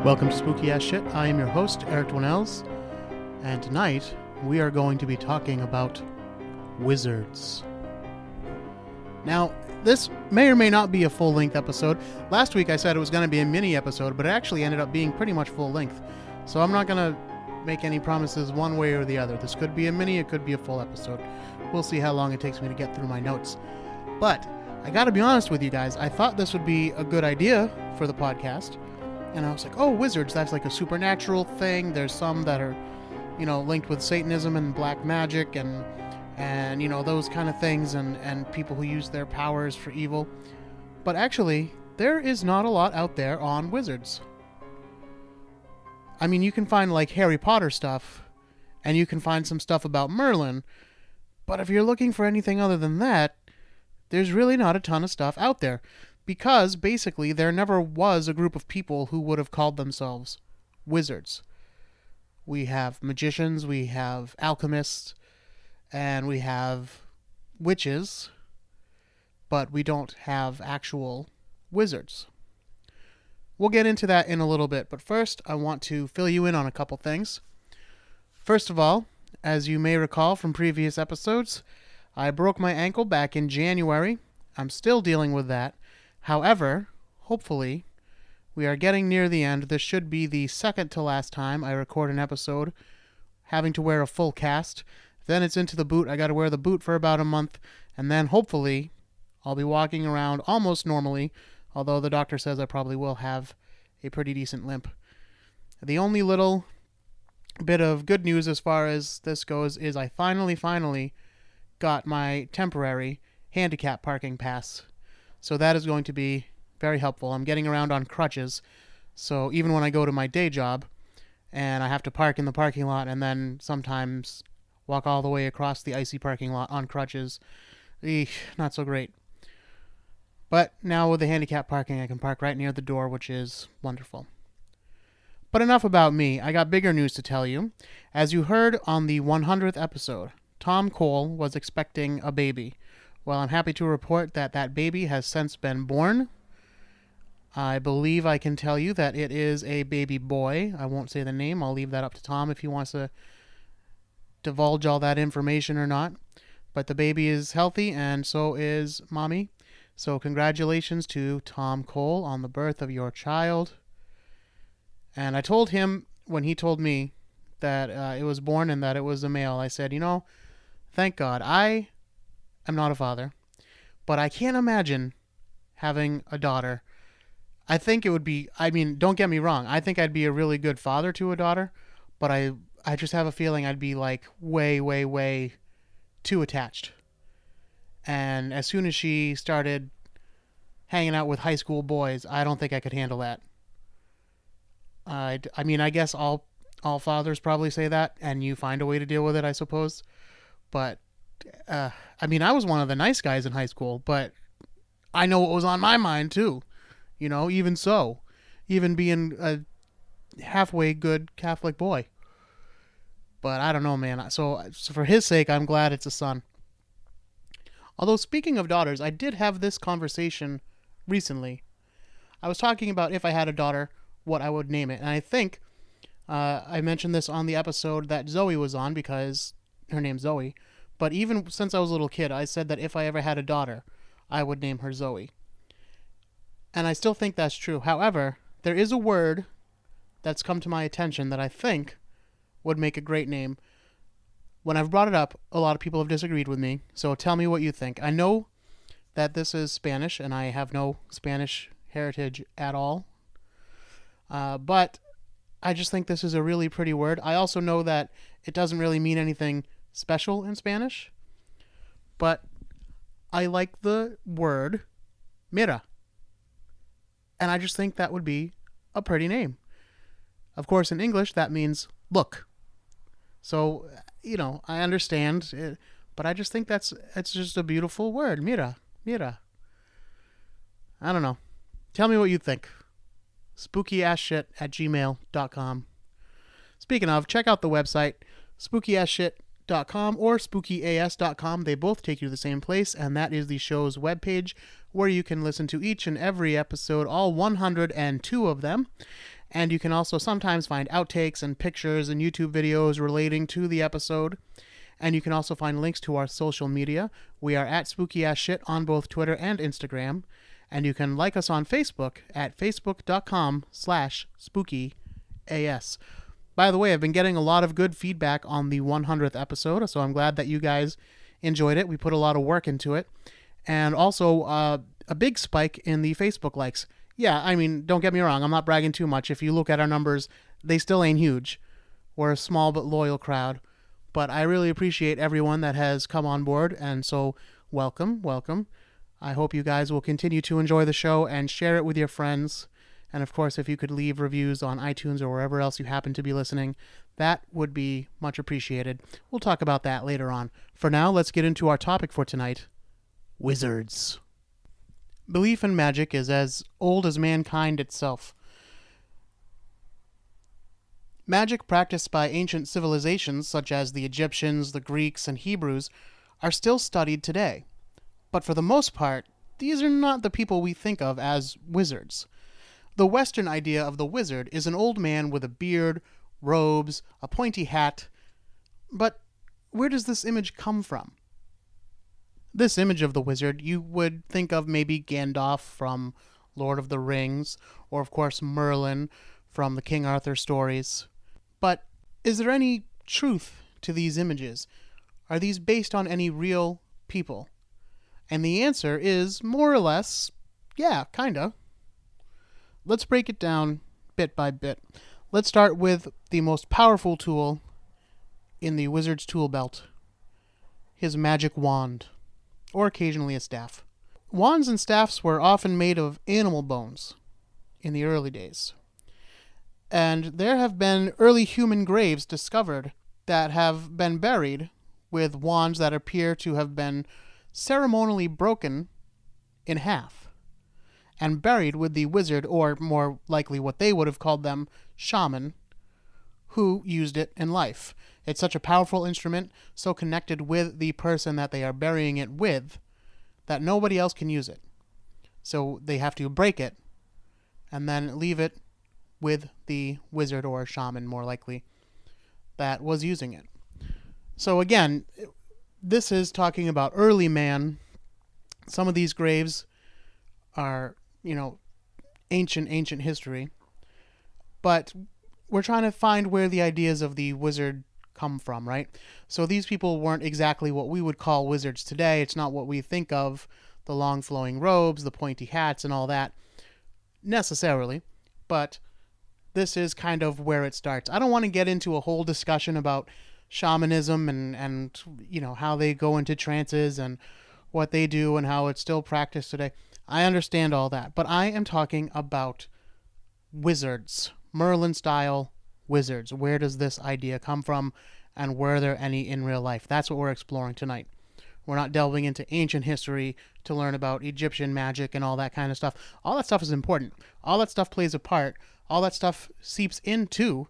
Welcome to Spooky Ass Shit. I am your host, Eric Dwinnells, and tonight we are going to be talking about wizards. Now, this may or may not be a full-length episode. Last week I said it was going to be a mini episode, but it actually ended up being pretty much full-length. So I'm not going to make any promises one way or the other. This could be a mini, it could be a full episode. We'll see how long it takes me to get through my notes. But I got to be honest with you guys, I thought this would be a good idea for the podcast. And I was like, oh, wizards, that's like a supernatural thing. There's some that are, linked with Satanism and black magic and those kind of things and people who use their powers for evil. But actually, there is not a lot out there on wizards. I mean, you can find like Harry Potter stuff, and you can find some stuff about Merlin, but if you're looking for anything other than that, there's really not a ton of stuff out there. Because, basically, there never was a group of people who would have called themselves wizards. We have magicians, we have alchemists, and we have witches, but we don't have actual wizards. We'll get into that in a little bit, but first I want to fill you in on a couple things. First of all, as you may recall from previous episodes, I broke my ankle back in January. I'm still dealing with that. However, hopefully, we are getting near the end. This should be the second to last time I record an episode having to wear a full cast. Then it's into the boot. I got to wear the boot for about a month. And then hopefully I'll be walking around almost normally, although the doctor says I probably will have a pretty decent limp. The only little bit of good news as far as this goes is I finally got my temporary handicap parking pass. So that is going to be very helpful. I'm getting around on crutches, so even when I go to my day job and I have to park in the parking lot and then sometimes walk all the way across the icy parking lot on crutches, not so great. But now with the handicap parking, I can park right near the door, which is wonderful. But enough about me. I got bigger news to tell you. As you heard on the 100th episode, Tom Cole was expecting a baby. Well, I'm happy to report that that baby has since been born. I believe I can tell you that it is a baby boy. I won't say the name. I'll leave that up to Tom if he wants to divulge all that information or not. But the baby is healthy, and so is Mommy. So congratulations to Tom Cole on the birth of your child. And I told him when he told me that it was born and that it was a male, I said, thank God. I'm not a father, but I can't imagine having a daughter. I think it would be, don't get me wrong, I think I'd be a really good father to a daughter, but I just have a feeling I'd be like way too attached. And as soon as she started hanging out with high school boys, I don't think I could handle that. I guess all fathers probably say that, and you find a way to deal with it, I suppose. But I was one of the nice guys in high school, but I know what was on my mind too. Even so, even being a halfway good Catholic boy. But I don't know, man. So for his sake, I'm glad it's a son. Although speaking of daughters, I did have this conversation recently. I was talking about if I had a daughter, what I would name it. And I think I mentioned this on the episode that Zoe was on because her name's Zoe. But even since I was a little kid, I said that if I ever had a daughter, I would name her Zoe. And I still think that's true. However, there is a word that's come to my attention that I think would make a great name. When I've brought it up, a lot of people have disagreed with me. So tell me what you think. I know that this is Spanish, and I have no Spanish heritage at all. But I just think this is a really pretty word. I also know that it doesn't really mean anything special in Spanish, but I like the word mira, and I just think that would be a pretty name. Of course, in English, that means look. So, I understand it, but I just think it's just a beautiful word. Mira. I don't know. Tell me what you think. SpookyAssShit@gmail.com. Speaking of, check out the website, SpookyAssShit.com. or spookyas.com. They both take you to the same place, and that is the show's webpage where you can listen to each and every episode, all 102 of them. And you can also sometimes find outtakes and pictures and YouTube videos relating to the episode. And you can also find links to our social media. We are at SpookyAssShit on both Twitter and Instagram. And you can like us on Facebook at facebook.com/spookyas. By the way, I've been getting a lot of good feedback on the 100th episode, so I'm glad that you guys enjoyed it. We put a lot of work into it. And also a big spike in the Facebook likes. Yeah, I mean, don't get me wrong, I'm not bragging too much. If you look at our numbers, they still ain't huge. We're a small but loyal crowd. But I really appreciate everyone that has come on board, and so welcome, welcome. I hope you guys will continue to enjoy the show and share it with your friends. And of course, if you could leave reviews on iTunes or wherever else you happen to be listening, that would be much appreciated. We'll talk about that later on. For now, let's get into our topic for tonight: wizards. Belief in magic is as old as mankind itself. Magic practiced by ancient civilizations such as the Egyptians, the Greeks, and Hebrews are still studied today. But for the most part, these are not the people we think of as wizards. The Western idea of the wizard is an old man with a beard, robes, a pointy hat. But where does this image come from? This image of the wizard, you would think of maybe Gandalf from Lord of the Rings, or of course Merlin from the King Arthur stories. But is there any truth to these images? Are these based on any real people? And the answer is more or less, yeah, kinda. Let's break it down bit by bit. Let's start with the most powerful tool in the wizard's tool belt: his magic wand, or occasionally a staff. Wands and staffs were often made of animal bones in the early days. And there have been early human graves discovered that have been buried with wands that appear to have been ceremonially broken in half and buried with the wizard, or more likely what they would have called them, shaman, who used it in life. It's such a powerful instrument, so connected with the person that they are burying it with, that nobody else can use it. So they have to break it and then leave it with the wizard or shaman, more likely, that was using it. So again, this is talking about early man. Some of these graves are, ancient history. But we're trying to find where the ideas of the wizard come from, right? So these people weren't exactly what we would call wizards today. It's not what we think of, the long flowing robes, the pointy hats, and all that, necessarily. But this is kind of where it starts. I don't want to get into a whole discussion about shamanism and how they go into trances and what they do and how it's still practiced today. I understand all that, but I am talking about wizards, Merlin-style wizards. Where does this idea come from, and were there any in real life? That's what we're exploring tonight. We're not delving into ancient history to learn about Egyptian magic and all that kind of stuff. All that stuff is important. All that stuff plays a part. All that stuff seeps into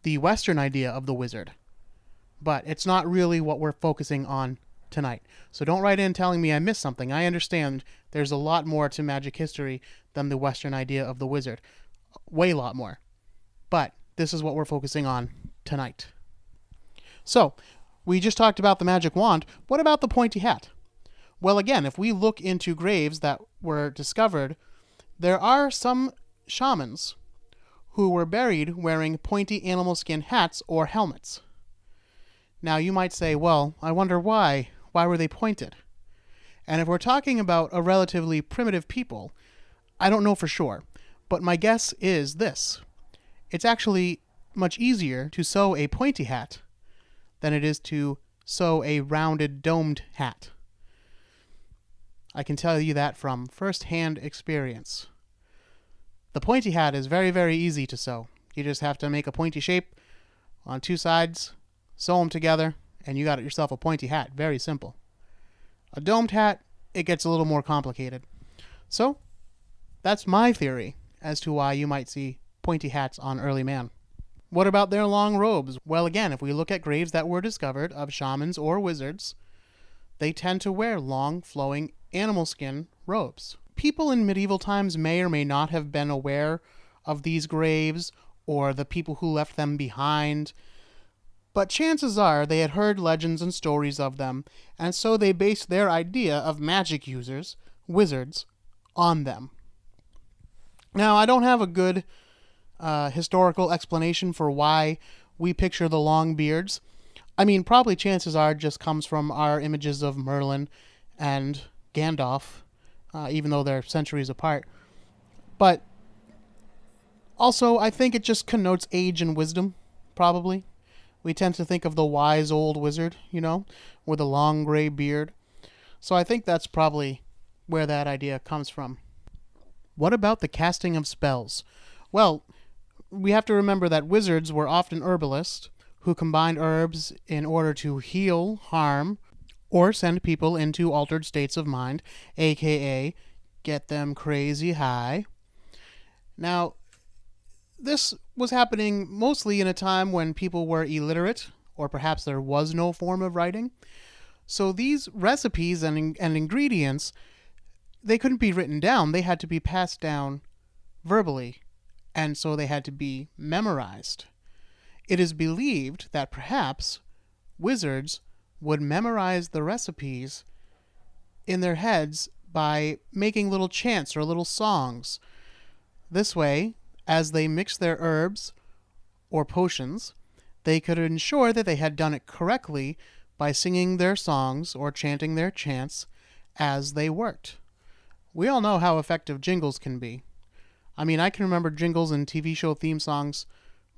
the Western idea of the wizard. But it's not really what we're focusing on tonight. So don't write in telling me I missed something. I understand there's a lot more to magic history than the Western idea of the wizard. Way a lot more. But this is what we're focusing on tonight. So, we just talked about the magic wand. What about the pointy hat? Well, again, if we look into graves that were discovered, there are some shamans who were buried wearing pointy animal skin hats or helmets. Now, you might say, well, I wonder why. Why were they pointed? And if we're talking about a relatively primitive people, I don't know for sure, but my guess is this. It's actually much easier to sew a pointy hat than it is to sew a rounded domed hat. I can tell you that from first-hand experience. The pointy hat is very, very easy to sew. You just have to make a pointy shape on two sides, sew them together, and you got yourself a pointy hat. Very simple. A domed hat, it gets a little more complicated. So, that's my theory as to why you might see pointy hats on early man. What about their long robes? Well, again, if we look at graves that were discovered of shamans or wizards, they tend to wear long, flowing animal skin robes. People in medieval times may or may not have been aware of these graves or the people who left them behind. But chances are they had heard legends and stories of them, and so they based their idea of magic users, wizards, on them. Now, I don't have a good historical explanation for why we picture the long beards. I mean, probably chances are it just comes from our images of Merlin and Gandalf, even though they're centuries apart. But also, I think it just connotes age and wisdom, probably. We tend to think of the wise old wizard, with a long gray beard. So I think that's probably where that idea comes from. What about the casting of spells? Well, we have to remember that wizards were often herbalists who combined herbs in order to heal, harm, or send people into altered states of mind, aka get them crazy high. Now, this was happening mostly in a time when people were illiterate, or perhaps there was no form of writing. So these recipes and ingredients, they couldn't be written down. They had to be passed down verbally, and so they had to be memorized. It is believed that perhaps wizards would memorize the recipes in their heads by making little chants or little songs. This way, as they mixed their herbs or potions, they could ensure that they had done it correctly by singing their songs or chanting their chants as they worked. We all know how effective jingles can be. I mean, I can remember jingles and TV show theme songs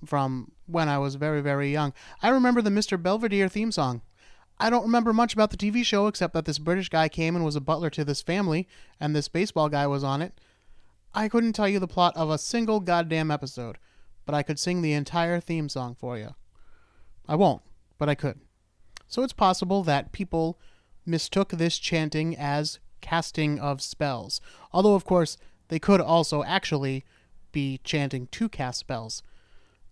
from when I was very, very young. I remember the Mr. Belvedere theme song. I don't remember much about the TV show except that this British guy came and was a butler to this family, and this baseball guy was on it. I couldn't tell you the plot of a single goddamn episode, but I could sing the entire theme song for you. I won't, but I could. So it's possible that people mistook this chanting as casting of spells, although of course they could also actually be chanting to cast spells.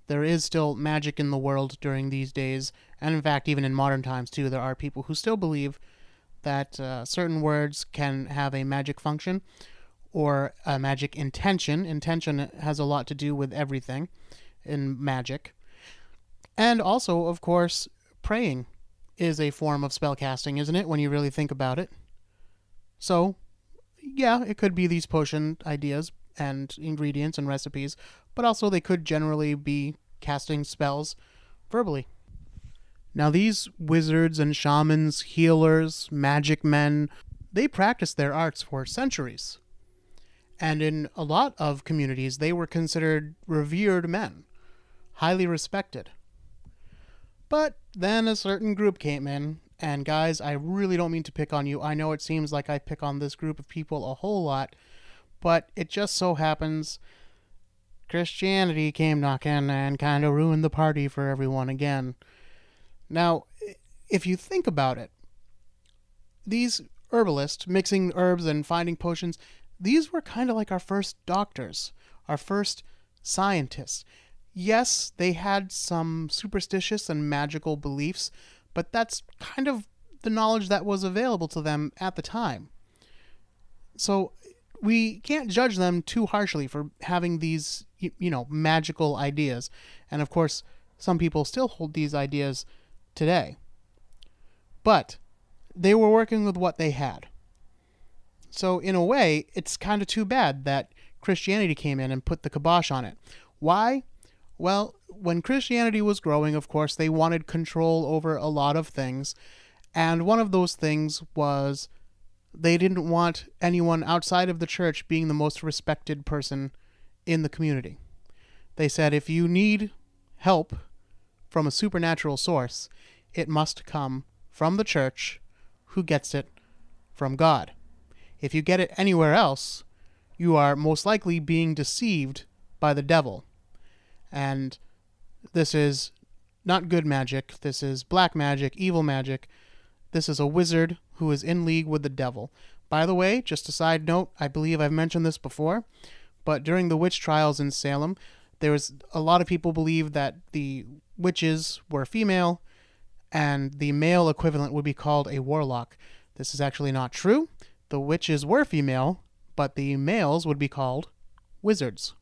There is still magic in the world during these days, and in fact even in modern times too, there are people who still believe that certain words can have a magic function or a magic intention. Intention has a lot to do with everything in magic. And also, of course, praying is a form of spellcasting, isn't it, when you really think about it? So, yeah, it could be these potion ideas and ingredients and recipes, but also they could generally be casting spells verbally. Now, these wizards and shamans, healers, magic men, they practiced their arts for centuries. And in a lot of communities, they were considered revered men, highly respected. But then a certain group came in, and guys, I really don't mean to pick on you. I know it seems like I pick on this group of people a whole lot, but it just so happens Christianity came knocking and kind of ruined the party for everyone again. Now, if you think about it, these herbalists mixing herbs and finding potions, these were kind of like our first doctors, our first scientists. Yes, they had some superstitious and magical beliefs, but that's kind of the knowledge that was available to them at the time. So we can't judge them too harshly for having these, magical ideas. And of course, some people still hold these ideas today. But they were working with what they had. So in a way, it's kind of too bad that Christianity came in and put the kibosh on it. Why? Well, when Christianity was growing, of course, they wanted control over a lot of things. And one of those things was they didn't want anyone outside of the church being the most respected person in the community. They said if you need help from a supernatural source, it must come from the church, who gets it from God. If you get it anywhere else, you are most likely being deceived by the devil. And this is not good magic. This is black magic, evil magic. This is a wizard who is in league with the devil. By the way, just a side note, I believe I've mentioned this before, but during the witch trials in Salem, there was a lot of people believed that the witches were female and the male equivalent would be called a warlock. This is actually not true. The witches were female, but the males would be called wizards.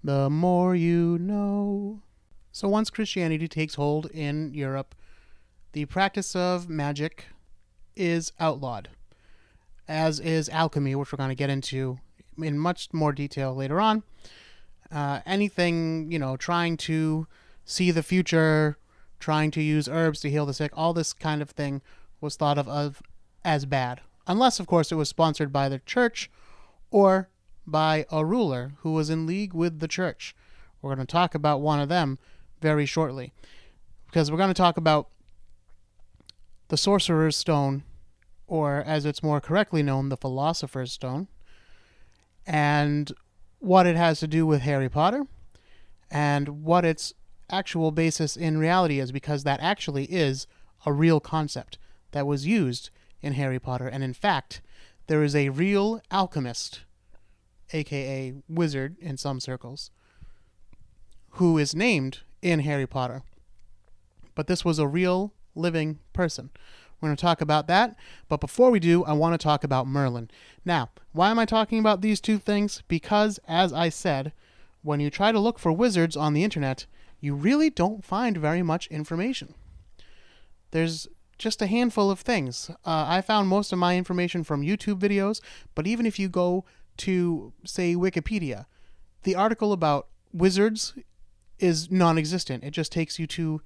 The more you know. So once Christianity takes hold in Europe, the practice of magic is outlawed, as is alchemy, which we're going to get into in much more detail later on. Anything, trying to see the future, trying to use herbs to heal the sick, all this kind of thing was thought of as bad. Unless, of course, it was sponsored by the church or by a ruler who was in league with the church. We're going to talk about one of them very shortly, because we're going to talk about the Sorcerer's Stone, or as it's more correctly known, the Philosopher's Stone, and what it has to do with Harry Potter, and what its actual basis in reality is, because that actually is a real concept that was used in Harry Potter. And in fact, there is a real alchemist, aka wizard in some circles, who is named in Harry Potter. But this was a real living person. We're going to talk about that, but before we do, I want to talk about Merlin. Now, why am I talking about these two things? Because, as I said, when you try to look for wizards on the internet, you really don't find very much information. There's just a handful of things. I found most of my information from YouTube videos, but even if you go to, say, Wikipedia, the article about wizards is non-existent. It just takes you to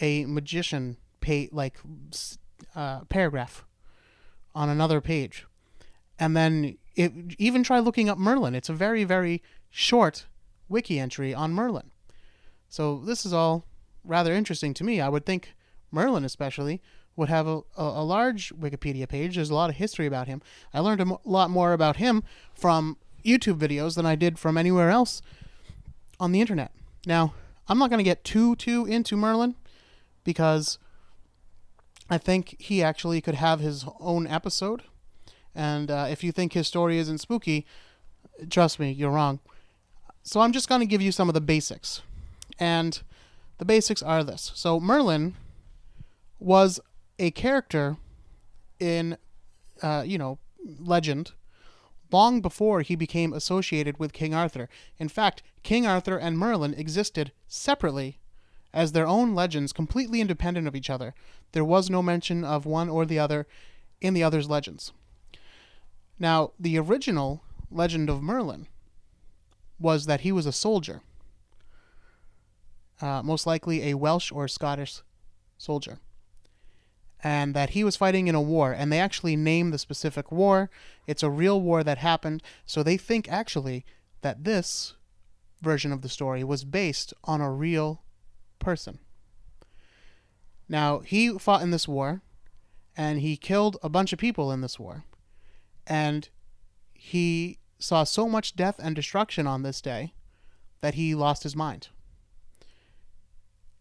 a magician paragraph on another page. And then even try looking up Merlin. It's a very, very short wiki entry on Merlin. So this is all rather interesting to me. I would think Merlin especially would have a large Wikipedia page. There's a lot of history about him. I learned a lot more about him from YouTube videos than I did from anywhere else on the internet. Now, I'm not going to get too into Merlin, because I think he actually could have his own episode. And if you think his story isn't spooky, trust me, you're wrong. So I'm just going to give you some of the basics. And the basics are this. So Merlin was a character in, legend long before he became associated with King Arthur. In fact, King Arthur and Merlin existed separately as their own legends, completely independent of each other. There was no mention of one or the other in the other's legends. Now, the original legend of Merlin was that he was a soldier, most likely a Welsh or Scottish soldier, and that he was fighting in a war, and they actually named the specific war. It's a real war that happened, so they think actually that this version of the story was based on a real person. Now, he fought in this war, and he killed a bunch of people in this war, and he saw so much death and destruction on this day that he lost his mind.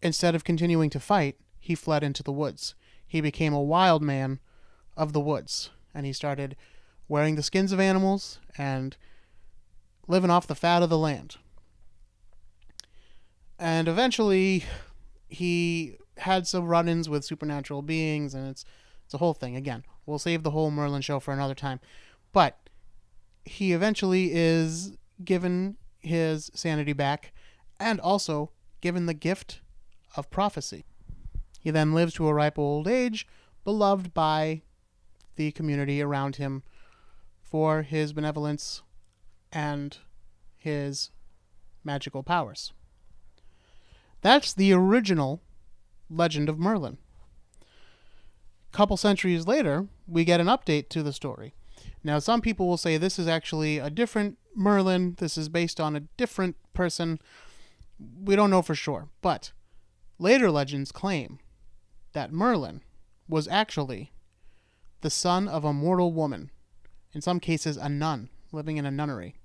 Instead of continuing to fight, he fled into the woods. He became a wild man of the woods, and he started wearing the skins of animals and living off the fat of the land. And eventually, he had some run-ins with supernatural beings, and it's a whole thing. Again, we'll save the whole Merlin show for another time. But he eventually is given his sanity back, and also given the gift of prophecy. He then lives to a ripe old age, beloved by the community around him for his benevolence and his magical powers. That's the original legend of Merlin. A couple centuries later, we get an update to the story. Now, some people will say this is actually a different Merlin. This is based on a different person. We don't know for sure, but later legends claim that Merlin was actually the son of a mortal woman, in some cases a nun living in a nunnery,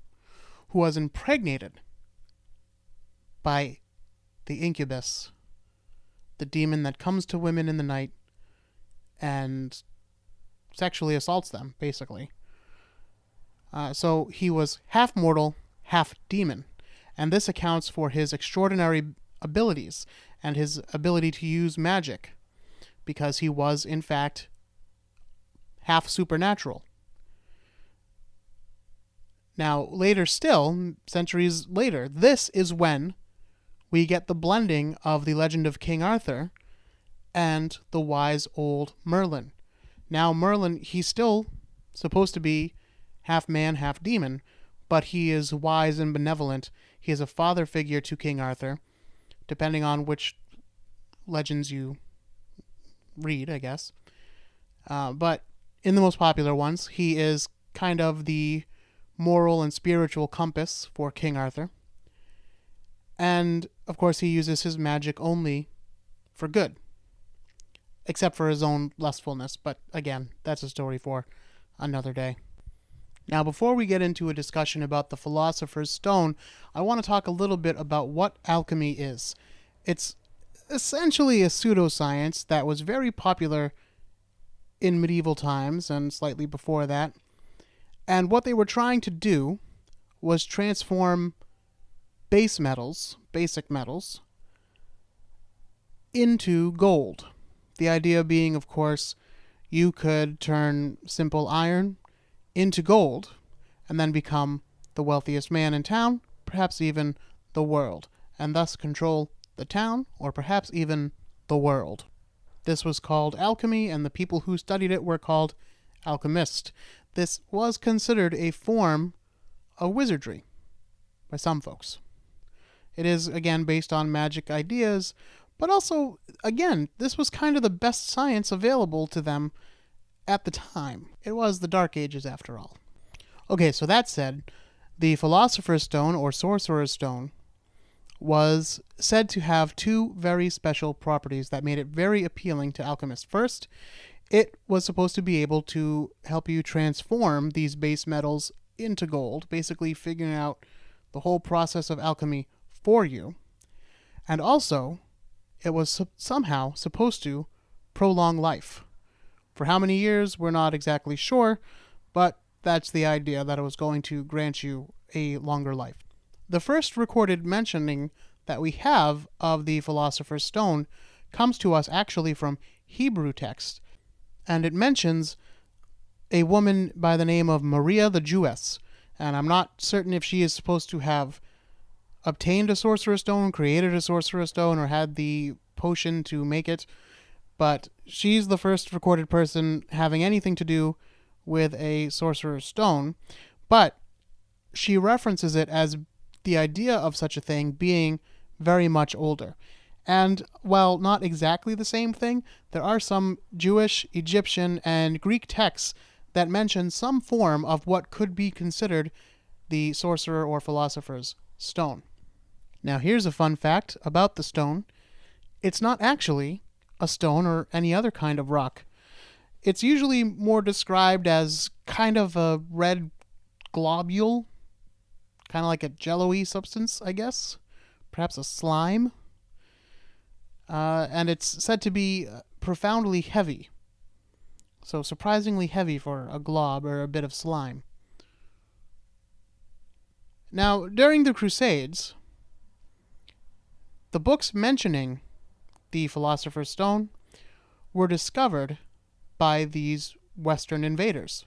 who was impregnated by the incubus, the demon that comes to women in the night and sexually assaults them, basically. So he was half mortal, half demon, and this accounts for his extraordinary abilities and his ability to use magic, because he was, in fact, half supernatural. Now, later still, centuries later, this is when we get the blending of the legend of King Arthur and the wise old Merlin. Now, Merlin, he's still supposed to be half man, half demon, but he is wise and benevolent. He is a father figure to King Arthur, depending on which legends you read, I guess. But in the most popular ones, he is kind of the moral and spiritual compass for King Arthur. And, of course, he uses his magic only for good, except for his own lustfulness. But, again, that's a story for another day. Now, before we get into a discussion about the Philosopher's Stone, I want to talk a little bit about what alchemy is. It's essentially a pseudoscience that was very popular in medieval times and slightly before that. And what they were trying to do was transform base metals, basic metals, into gold. The idea being, of course, you could turn simple iron into gold and then become the wealthiest man in town, perhaps even the world, and thus control the town or perhaps even the world. This was called alchemy, and the people who studied it were called alchemists. This was considered a form of wizardry by some folks. It is, again, based on magic ideas, but also, again, this was kind of the best science available to them at the time. It was the Dark Ages, after all. Okay, so that said, the Philosopher's Stone, or Sorcerer's Stone, was said to have two very special properties that made it very appealing to alchemists. First, it was supposed to be able to help you transform these base metals into gold, basically figuring out the whole process of alchemy for you. And also, it was somehow supposed to prolong life. For how many years, we're not exactly sure, but that's the idea, that it was going to grant you a longer life. The first recorded mentioning that we have of the Philosopher's Stone comes to us actually from Hebrew text, and it mentions a woman by the name of Maria the Jewess, and I'm not certain if she is supposed to have obtained a Sorcerer's Stone, created a Sorcerer's Stone, or had the potion to make it, but she's the first recorded person having anything to do with a Sorcerer's Stone, but she references it as the idea of such a thing being very much older. And while not exactly the same thing, there are some Jewish, Egyptian, and Greek texts that mention some form of what could be considered the Sorcerer or Philosopher's Stone. Now, here's a fun fact about the stone. It's not actually a stone or any other kind of rock. It's usually more described as kind of a red globule, kind of like a jello-y substance, I guess. Perhaps a slime. And it's said to be profoundly heavy. So surprisingly heavy for a glob or a bit of slime. Now, during the Crusades, the books mentioning the Philosopher's Stone were discovered by these Western invaders.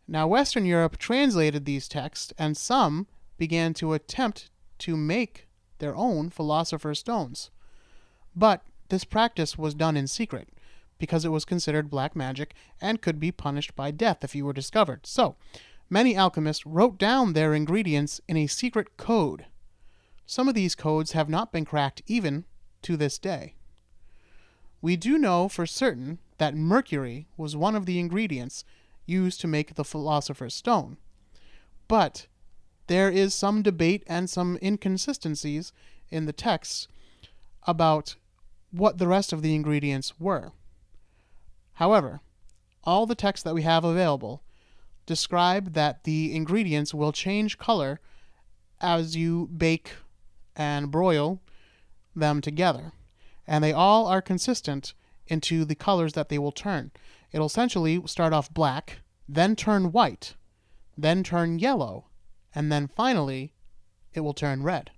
Now, Western Europe translated these texts, and some began to attempt to make their own Philosopher's Stones. But this practice was done in secret, because it was considered black magic and could be punished by death if you were discovered. So, many alchemists wrote down their ingredients in a secret code. Some of these codes have not been cracked even to this day. We do know for certain that mercury was one of the ingredients used to make the Philosopher's Stone. But there is some debate and some inconsistencies in the texts about what the rest of the ingredients were. However, all the texts that we have available describe that the ingredients will change color as you bake and broil them together, and they all are consistent into the colors that they will turn. It'll essentially start off black, then turn white, then turn yellow, and then finally it will turn red.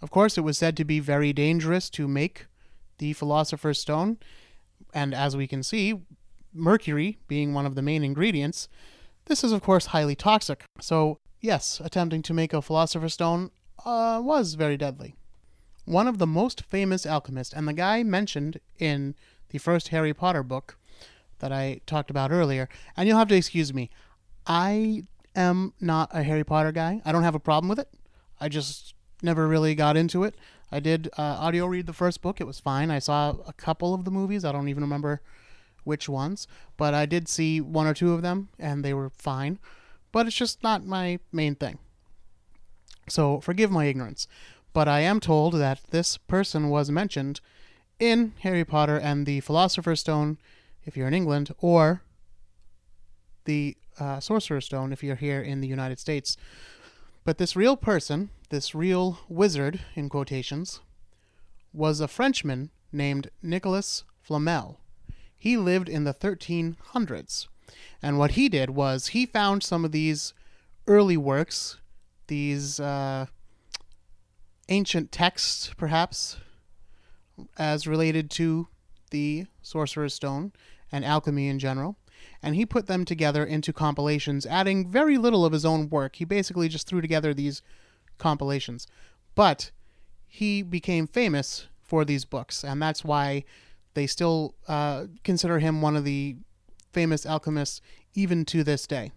Of course, it was said to be very dangerous to make the Philosopher's Stone, and as we can see, mercury being one of the main ingredients, this is of course highly toxic. So yes, attempting to make a Philosopher's Stone was very deadly. One of the most famous alchemists, and the guy mentioned in the first Harry Potter book that I talked about earlier, and you'll have to excuse me, I am not a Harry Potter guy. I don't have a problem with it. I just never really got into it. I did audio read the first book. It was fine. I saw a couple of the movies. I don't even remember which ones, but I did see one or two of them, and they were fine. But it's just not my main thing. So forgive my ignorance. But I am told that this person was mentioned in Harry Potter and the Philosopher's Stone, if you're in England, or the Sorcerer's Stone, if you're here in the United States. But this real person, this real wizard, in quotations, was a Frenchman named Nicolas Flamel. He lived in the 1300s. And what he did was he found some of these early works, these ancient texts, perhaps, as related to the Sorcerer's Stone and alchemy in general, and he put them together into compilations, adding very little of his own work. He basically just threw together these compilations. But he became famous for these books, and that's why they still consider him one of the famous alchemists even to this day.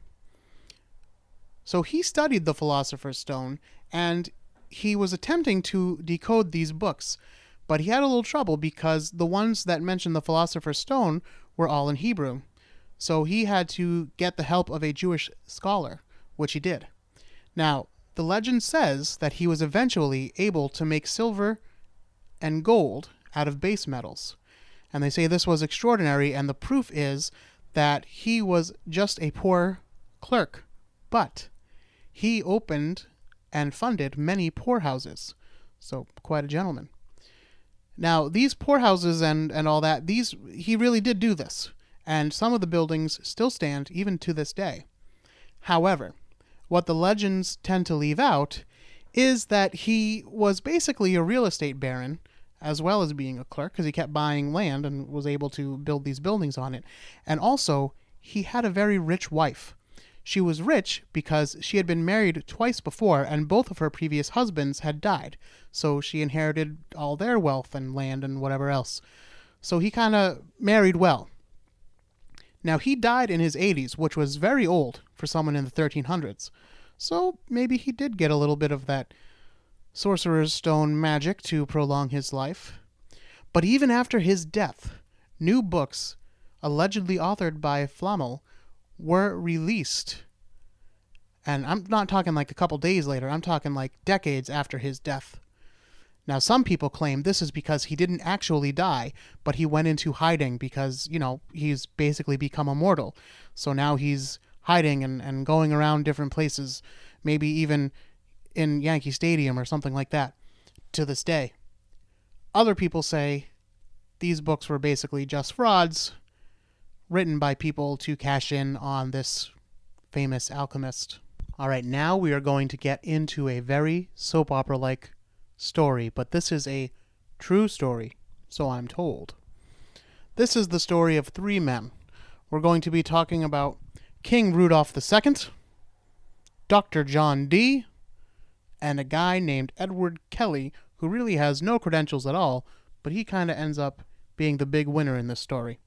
So he studied the Philosopher's Stone, and he was attempting to decode these books, but he had a little trouble because the ones that mentioned the Philosopher's Stone were all in Hebrew. So he had to get the help of a Jewish scholar, which he did. Now, the legend says that he was eventually able to make silver and gold out of base metals. And they say this was extraordinary, and the proof is that he was just a poor clerk, but he opened and funded many poorhouses. So quite a gentleman. Now, these poorhouses and all that, he really did do this, and some of the buildings still stand even to this day. However, what the legends tend to leave out is that he was basically a real estate baron, as well as being a clerk, because he kept buying land and was able to build these buildings on it. And also, he had a very rich wife. She was rich because she had been married twice before, and both of her previous husbands had died. So she inherited all their wealth and land and whatever else. So he kind of married well. Now, he died in his 80s, which was very old for someone in the 1300s. So maybe he did get a little bit of that Sorcerer's Stone magic to prolong his life. But even after his death, new books, allegedly authored by Flamel, were released. And I'm not talking like a couple days later, I'm talking like decades after his death. Now, some people claim this is because he didn't actually die, but he went into hiding because, he's basically become immortal. So now he's hiding and going around different places, maybe even in Yankee Stadium or something like that, to this day. Other people say these books were basically just frauds written by people to cash in on this famous alchemist. All right, now we are going to get into a very soap opera-like story, but this is a true story, so I'm told. This is the story of three men. We're going to be talking about King Rudolph the Second, Dr. John Dee, and a guy named Edward Kelly, who really has no credentials at all, but he kind of ends up being the big winner in this story.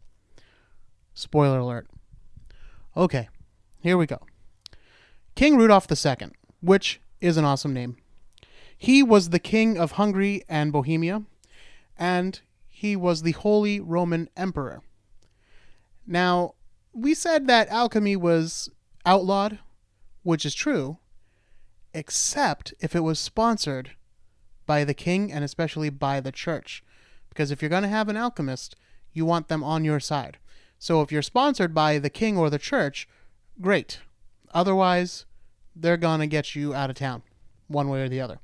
Spoiler alert. Okay, here we go. King Rudolph the Second, which is an awesome name. He was the king of Hungary and Bohemia, and he was the Holy Roman Emperor. Now, we said that alchemy was outlawed, which is true, except if it was sponsored by the king and especially by the church. Because if you're going to have an alchemist, you want them on your side. So if you're sponsored by the king or the church, great. Otherwise, they're going to get you out of town, one way or the other.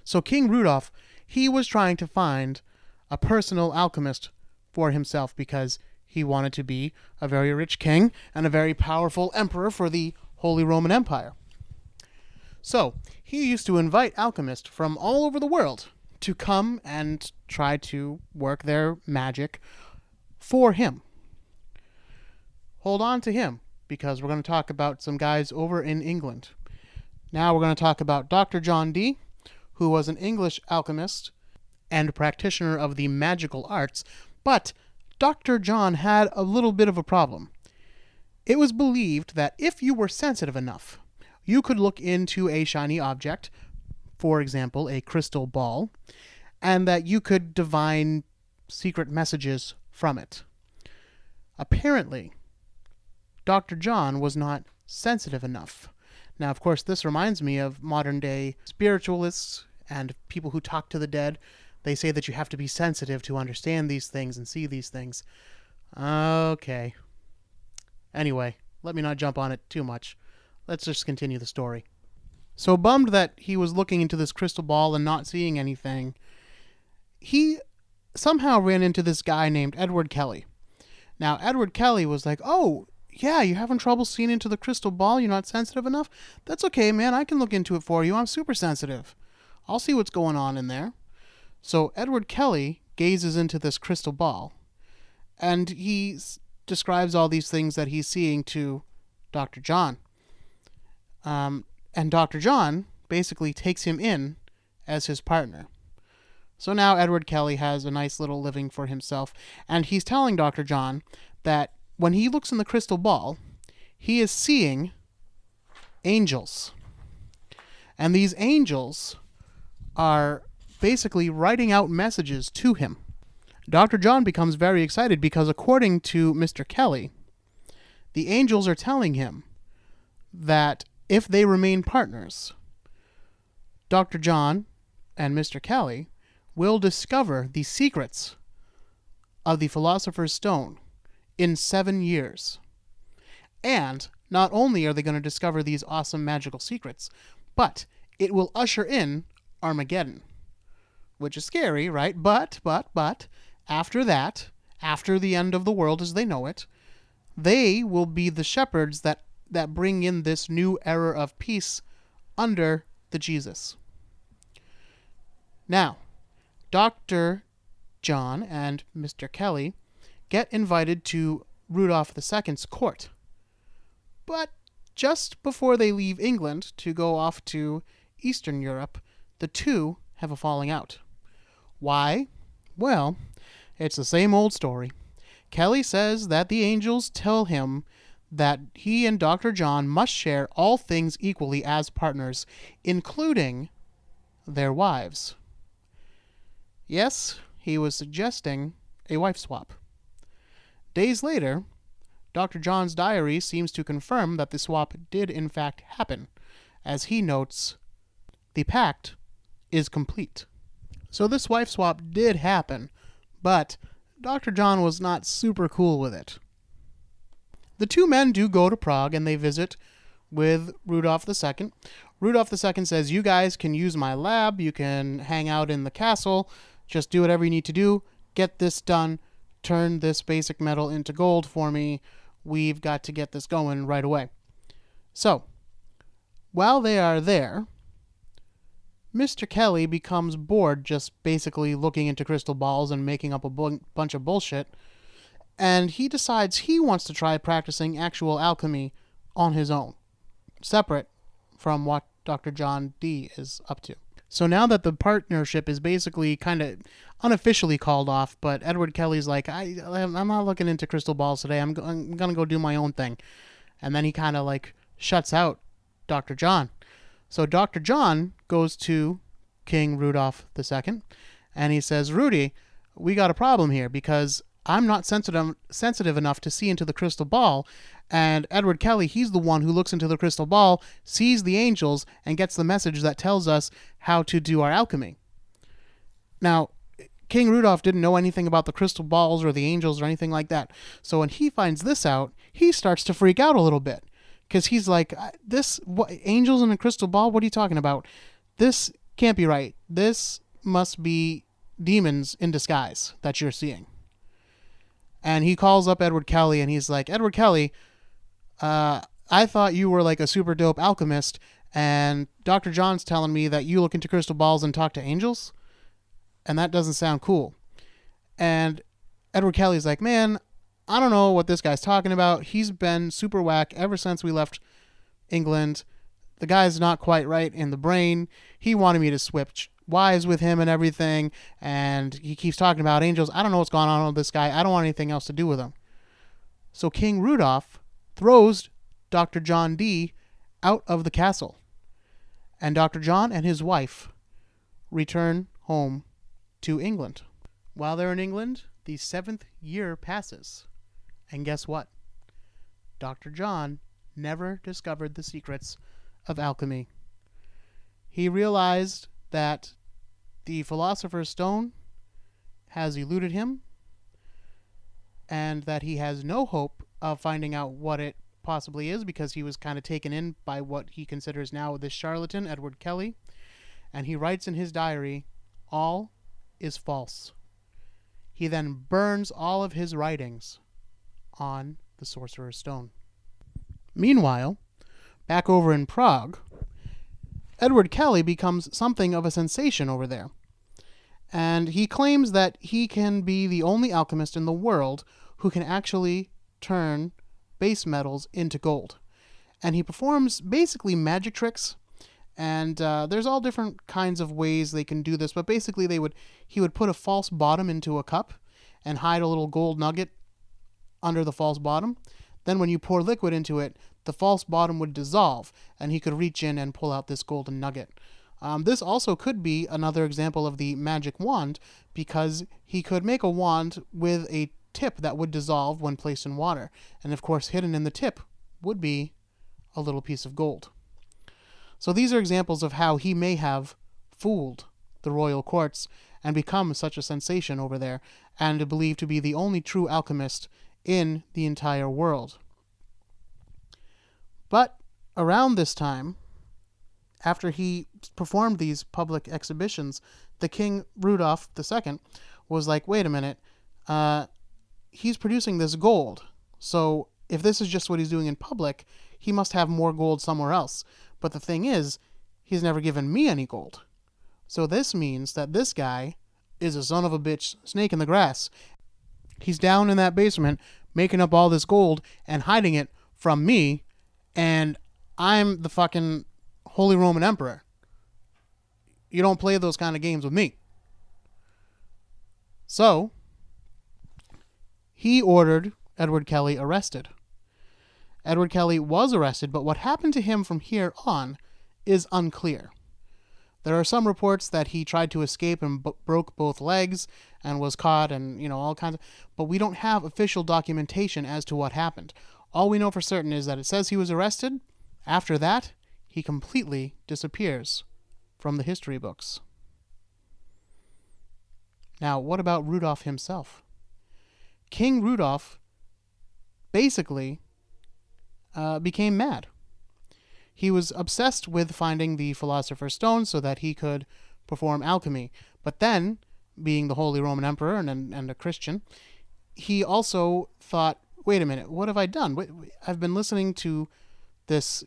So King Rudolph, he was trying to find a personal alchemist for himself because he wanted to be a very rich king and a very powerful emperor for the Holy Roman Empire. So he used to invite alchemists from all over the world to come and try to work their magic for him. Hold on to him. because we're going to talk about some guys over in England. Now we're going to talk about Dr. John Dee, who was an English alchemist and practitioner of the magical arts, but Dr. John had a little bit of a problem. It was believed that if you were sensitive enough, you could look into a shiny object, for example, a crystal ball, and that you could divine secret messages from it. Apparently, Dr. John was not sensitive enough. Now, of course, this reminds me of modern-day spiritualists and people who talk to the dead. They say that you have to be sensitive to understand these things and see these things. Okay. Anyway, let me not jump on it too much. Let's just continue the story. So bummed that he was looking into this crystal ball and not seeing anything, he somehow ran into this guy named Edward Kelly. Now, Edward Kelly was like, "Oh, yeah, you're having trouble seeing into the crystal ball? You're not sensitive enough? That's okay, man. I can look into it for you. I'm super sensitive. I'll see what's going on in there." So Edward Kelly gazes into this crystal ball, and he describes all these things that he's seeing to Dr. John. And Dr. John basically takes him in as his partner. So now Edward Kelly has a nice little living for himself, and he's telling Dr. John that when he looks in the crystal ball, he is seeing angels. And these angels are basically writing out messages to him. Dr. John becomes very excited because according to Mr. Kelly, the angels are telling him that if they remain partners, Dr. John and Mr. Kelly will discover the secrets of the Philosopher's Stone in 7 years. And not only are they going to discover these awesome magical secrets, but it will usher in Armageddon. Which is scary, right? But, after that, after the end of the world as they know it, they will be the shepherds that bring in this new era of peace under the Jesus. Now, Dr. John and Mr. Kelly get invited to Rudolph the Second's court. But just before they leave England to go off to Eastern Europe, the two have a falling out. Why? Well, it's the same old story. Kelly says that the angels tell him that he and Dr. John must share all things equally as partners, including their wives. Yes, he was suggesting a wife swap. Days later, Dr. John's diary seems to confirm that the swap did in fact happen, as he notes, "The pact is complete." So this wife swap did happen, but Dr. John was not super cool with it. The two men do go to Prague and they visit with Rudolph the Second. Rudolph the Second says, "You guys can use my lab, you can hang out in the castle, just do whatever you need to do, get this done, turn this basic metal into gold for me, we've got to get this going right away." So, while they are there, Mr. Kelly becomes bored just basically looking into crystal balls and making up a bunch of bullshit, and he decides he wants to try practicing actual alchemy on his own, separate from what Dr. John Dee is up to. So now that the partnership is basically kind of unofficially called off, but Edward Kelly's like, I'm not looking into crystal balls today, I'm going to go do my own thing. And then he kind of like shuts out Dr. John. So Dr. John goes to King Rudolph the Second, and he says, "Rudy, we got a problem here because I'm not sensitive enough to see into the crystal ball, and Edward Kelly, he's the one who looks into the crystal ball, sees the angels, and gets the message that tells us how to do our alchemy." Now, King Rudolph didn't know anything about the crystal balls or the angels or anything like that. So when he finds this out, he starts to freak out a little bit. Because he's like, angels in a crystal ball? What are you talking about? This can't be right. This must be demons in disguise that you're seeing. And he calls up Edward Kelly and he's like, "Edward Kelly, I thought you were like a super dope alchemist, and Dr. John's telling me that you look into crystal balls and talk to angels, and that doesn't sound cool." And Edward Kelly's like, "Man, I don't know what this guy's talking about. He's been super whack ever since we left England. The guy's not quite right in the brain. He wanted me to switch wives with him and everything, and he keeps talking about angels. I don't know what's going on with this guy. I don't want anything else to do with him. So King Rudolph throws Dr. John Dee out of the castle, and Dr. John and his wife return home to England. While they're in England, the 7th year passes, and guess what? Dr. John never discovered the secrets of alchemy. He realized that the Philosopher's Stone has eluded him, and that he has no hope of finding out what it possibly is, because he was kind of taken in by what he considers now this charlatan, Edward Kelly. And he writes in his diary, all is false. He then burns all of his writings on the Sorcerer's Stone. Meanwhile, back over in Prague, Edward Kelly becomes something of a sensation over there. And he claims that he can be the only alchemist in the world who can actually turn base metals into gold. And he performs basically magic tricks. And there's all different kinds of ways they can do this. But basically he would put a false bottom into a cup and hide a little gold nugget under the false bottom. Then when you pour liquid into it, the false bottom would dissolve, and he could reach in and pull out this golden nugget. This also could be another example of the magic wand, because he could make a wand with a tip that would dissolve when placed in water. And of course, hidden in the tip would be a little piece of gold. So these are examples of how he may have fooled the royal courts and become such a sensation over there, and believed to be the only true alchemist in the entire world. But around this time, after he performed these public exhibitions, the King Rudolph the Second was like, wait a minute, he's producing this gold. So if this is just what he's doing in public, he must have more gold somewhere else. But the thing is, he's never given me any gold. So this means that this guy is a son of a bitch, snake in the grass. He's down in that basement making up all this gold and hiding it from me, and I'm the fucking Holy Roman Emperor. You don't play those kind of games with me. So he ordered Edward Kelly arrested. Edward Kelly was arrested, but what happened to him from here on is unclear. There are some reports that he tried to escape and broke both legs and was caught, and all kinds of, but we don't have official documentation as to what happened. All we know for certain is that it says he was arrested. After that, he completely disappears from the history books. Now, what about Rudolph himself? King Rudolph basically became mad. He was obsessed with finding the Philosopher's Stone so that he could perform alchemy. But then, being the Holy Roman Emperor and a Christian, he also thought, wait a minute, what have I done? I've been listening to this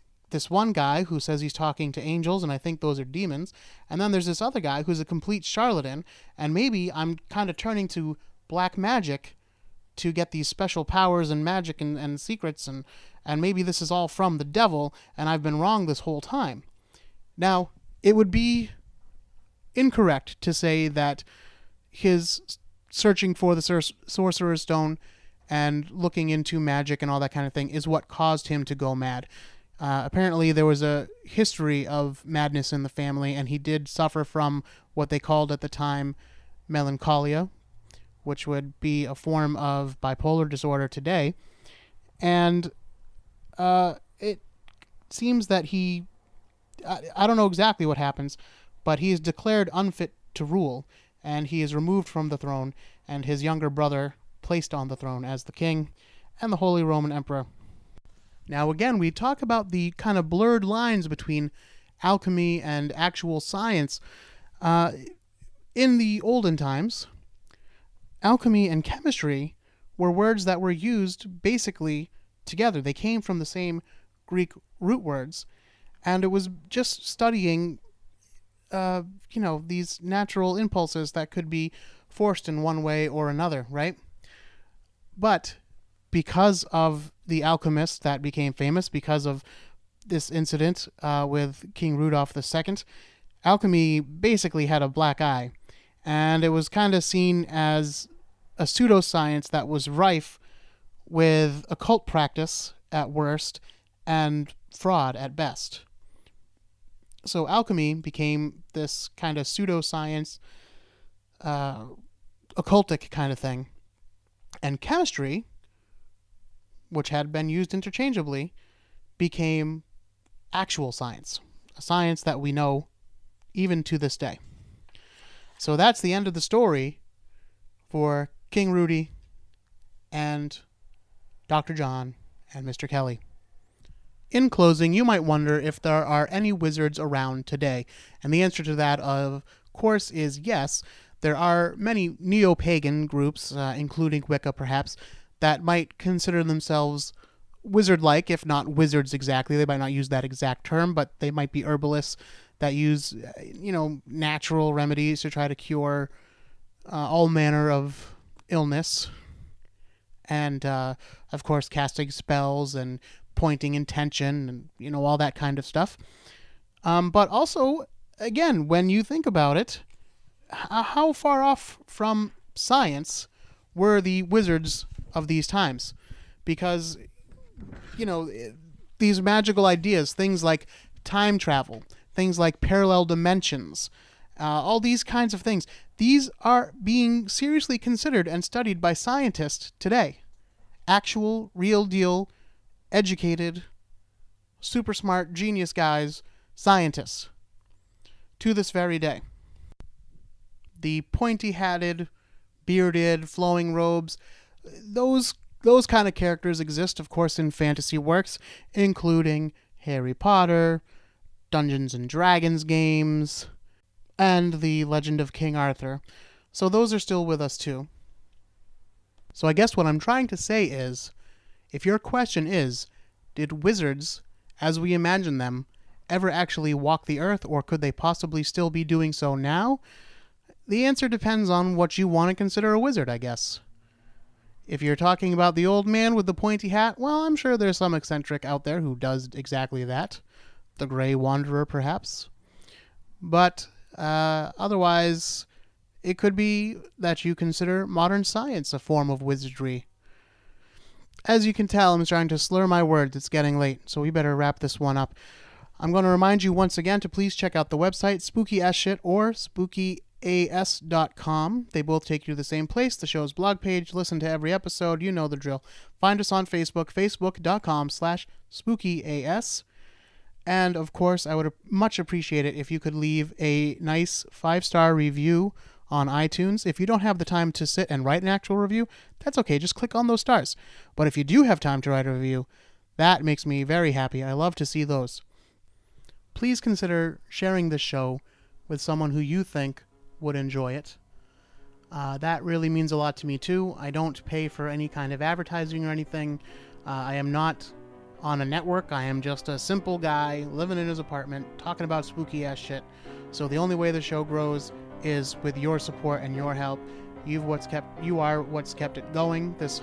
one guy who says he's talking to angels, and I think those are demons. And then there's this other guy who's a complete charlatan, and maybe I'm kind of turning to black magic to get these special powers and magic and secrets, and maybe this is all from the devil, and I've been wrong this whole time. Now, it would be incorrect to say that his searching for the Sorcerer's Stone and looking into magic and all that kind of thing is what caused him to go mad. Apparently, there was a history of madness in the family, and he did suffer from what they called at the time melancholia, which would be a form of bipolar disorder today. And it seems that I don't know exactly what happens, but he is declared unfit to rule, and he is removed from the throne, and his younger brother placed on the throne as the king and the Holy Roman Emperor. Now again, we talk about the kind of blurred lines between alchemy and actual science. In the olden times, alchemy and chemistry were words that were used basically together. They came from the same Greek root words, and it was just studying these natural impulses that could be forced in one way or another, right? But because of the alchemist that became famous, because of this incident with King Rudolph the Second, alchemy basically had a black eye, and it was kind of seen as a pseudoscience that was rife with occult practice at worst and fraud at best. So alchemy became this kind of pseudoscience, occultic kind of thing. And chemistry, which had been used interchangeably, became actual science, a science that we know even to this day. So that's the end of the story for King Rudy and Dr. John and Mr. Kelly. In closing, you might wonder if there are any wizards around today, and the answer to that, of course, is yes. There are many neo-pagan groups, including Wicca perhaps, that might consider themselves wizard-like, if not wizards exactly. They might not use that exact term, but they might be herbalists that use, natural remedies to try to cure all manner of illness. And, of course, casting spells and pointing intention and, all that kind of stuff. But also, again, when you think about it, how far off from science were the wizards of these times? Because, these magical ideas, things like time travel, things like parallel dimensions, all these kinds of things, these are being seriously considered and studied by scientists today. Actual, real deal, educated, super smart, genius guys, scientists, to this very day. The pointy-hatted, bearded, flowing robes, those kind of characters exist, of course, in fantasy works, including Harry Potter, Dungeons and Dragons games, and the Legend of King Arthur. So those are still with us, too. So I guess what I'm trying to say is, if your question is, did wizards, as we imagine them, ever actually walk the earth, or could they possibly still be doing so now? The answer depends on what you want to consider a wizard, I guess. If you're talking about the old man with the pointy hat, well, I'm sure there's some eccentric out there who does exactly that. The Grey Wanderer, perhaps. But otherwise, it could be that you consider modern science a form of wizardry. As you can tell, I'm trying to slur my words. It's getting late, so we better wrap this one up. I'm going to remind you once again to please check out the website, SpookyAsShit or SpookyAS.com. They both take you to the same place, the show's blog page. Listen to every episode. You know the drill. Find us on Facebook, facebook.com/SpookyAS. And, of course, I would much appreciate it if you could leave a nice 5-star review on iTunes. If you don't have the time to sit and write an actual review, that's okay. Just click on those stars. But if you do have time to write a review, that makes me very happy. I love to see those. Please consider sharing this show with someone who you think would enjoy it. That really means a lot to me, too. I don't pay for any kind of advertising or anything. I am not on a network. I am just a simple guy living in his apartment talking about spooky ass shit. So the only way the show grows is with your support and your help. You are what's kept it going this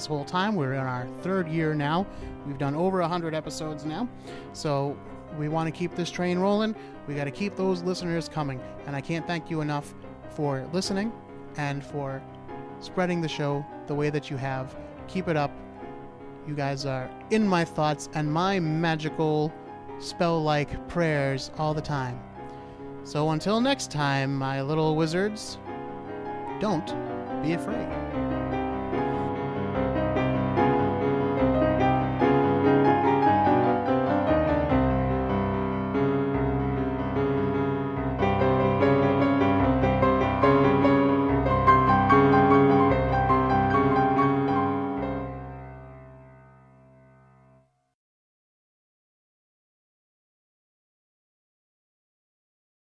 whole time. We're in our 3rd year now. We've done over 100 episodes now. So we want to keep this train rolling. We got to keep those listeners coming. And I can't thank you enough for listening and for spreading the show the way that you have. Keep it up. You guys are in my thoughts and my magical spell-like prayers all the time. So until next time, my little wizards, don't be afraid.